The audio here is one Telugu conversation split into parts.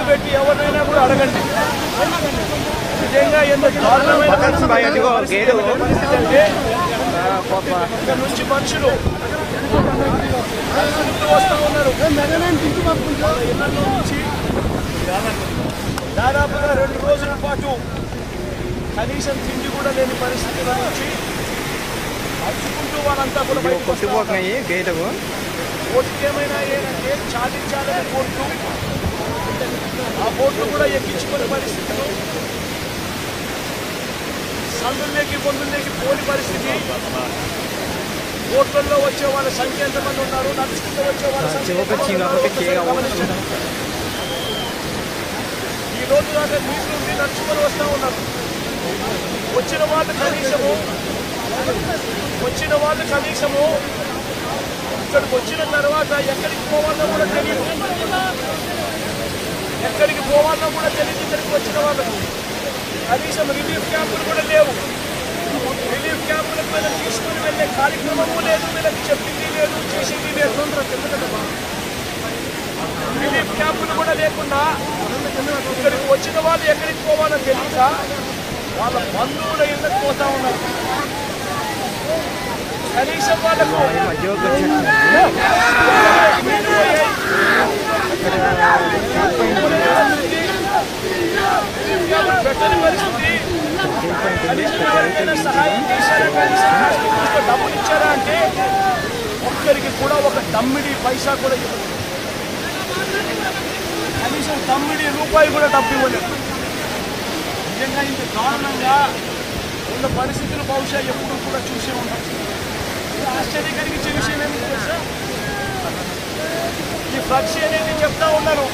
కూర్చోబెట్టి ఎవరినైనా కూడా అడగండి. నిజంగా ఎంత దారుణమైన పరిస్థితి అంటే ఇక్కడ నుంచి మనుషులు వస్తూ ఉన్నారు. ఇళ్లలో నుంచి దాదాపుగా 2 రోజుల పాటు కనీసం తిండి కూడా లేని పరిస్థితిలో నుంచి నడుచుకుంటూ వాళ్ళంతా కూడా కొట్టిపోతున్నాయి గేటు. ఓటుకి ఏమైనా ఏంటంటే చాలించాలని కోర్టు ఆ బోట్లు కూడా ఎక్కించుకునే పరిస్థితులు, సందుల్లోకి పొందుల్లోకి పోని పరిస్థితి. బోట్లలో వచ్చే వాళ్ళ సంఖ్య ఎంతమంది ఉన్నారు, నడుచుకుంటూ వచ్చే వాళ్ళ సంఖ్య ఈ రోజు దాకా నీటి నుండి నడుచుకొని వస్తూ ఉన్నారు. వచ్చిన వాళ్ళు కనీసము ఇక్కడికి వచ్చిన తర్వాత ఎక్కడికి పోవాలో కూడా తెలియదు. ఇక్కడికి వచ్చిన వాళ్ళకు కనీసం రిలీఫ్ క్యాంపులు కూడా లేవు. రిలీఫ్ క్యాంపులకు వీళ్ళని తీసుకుని వెళ్ళే కార్యక్రమము లేదు, వీళ్ళకి చెప్పింది లేదు, చేసింది లేదు. రిలీఫ్ క్యాంపులు కూడా లేకుండా ఇక్కడికి వచ్చిన వాళ్ళు ఎక్కడికి పోవాలో తెలియక వాళ్ళ బంధువుల ఇళ్ళకి పోతా ఉన్నారు. కనీసం వాళ్ళకు పెట్టని పరిస్థితి. ఎవరికైనా సహాయం చేశారా, డబ్బులు ఇచ్చారా అంటే ఒక్కరికి కూడా ఒక తమ్మిడి పైసా కూడా ఇవ్వలేదు. కనీసం తమ్మిడి రూపాయి కూడా డబ్బు ఇవ్వలేదు. నిజంగా ఇంత దారుణంగా ఉన్న పరిస్థితులు బహుశా ఎప్పుడు కూడా చూసే ఉంటాం. ఆశ్చర్యం కలిగించే విషయం ఏమి తెలుసా, ఈ ఫ్లక్స్ ఏదైతే చెప్తా ఉన్నారు,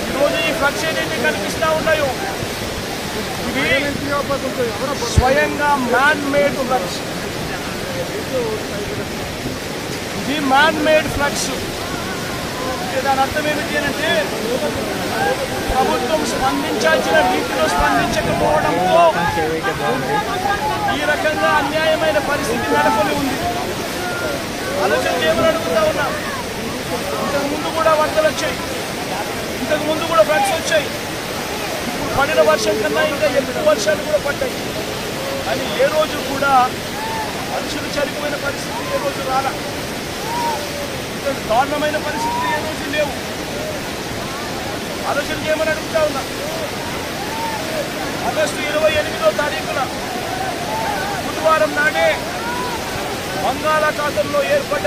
ఈరోజు ఈ ఫ్లక్స్ ఏదైతే కనిపిస్తూ ఉన్నాయో ఇవి స్వయంగా మ్యాన్ మేడ్ ఫ్లక్స్. ఇది మ్యాన్ మేడ్ ఫ్లక్స్. దాని అర్థం ఏమిటి అంటే ప్రభుత్వం స్పందించాల్సిన రీతిలో స్పందించకపోవడంతో ఈ రకంగా అన్యాయమైన పరిస్థితి నెలకొని ఉంది. ఆలోచన చేయమని అడుగుతా ఉన్నా. ఇంతకుముందు కూడా వరదలు వచ్చాయి, ఇంతకుముందు కూడా ఫ్లడ్స్ వచ్చాయి. ఇప్పుడు పడిన వర్షం కన్నా ఇంకా ఎక్కువ వర్షాలు కూడా పడ్డాయి. కానీ ఏ రోజు కూడా మనుషులు చనిపోయిన పరిస్థితి ఏ రోజు రాలా. దారుణమైన పరిస్థితులు ఏ రోజు లేవు. ఆలోచన చేయమని అడుగుతా ఉన్నా. ఆగస్టు 28వ తారీఖున బుధవారం నాడే బంగాళాఖాతంలో ఏర్పడ్డ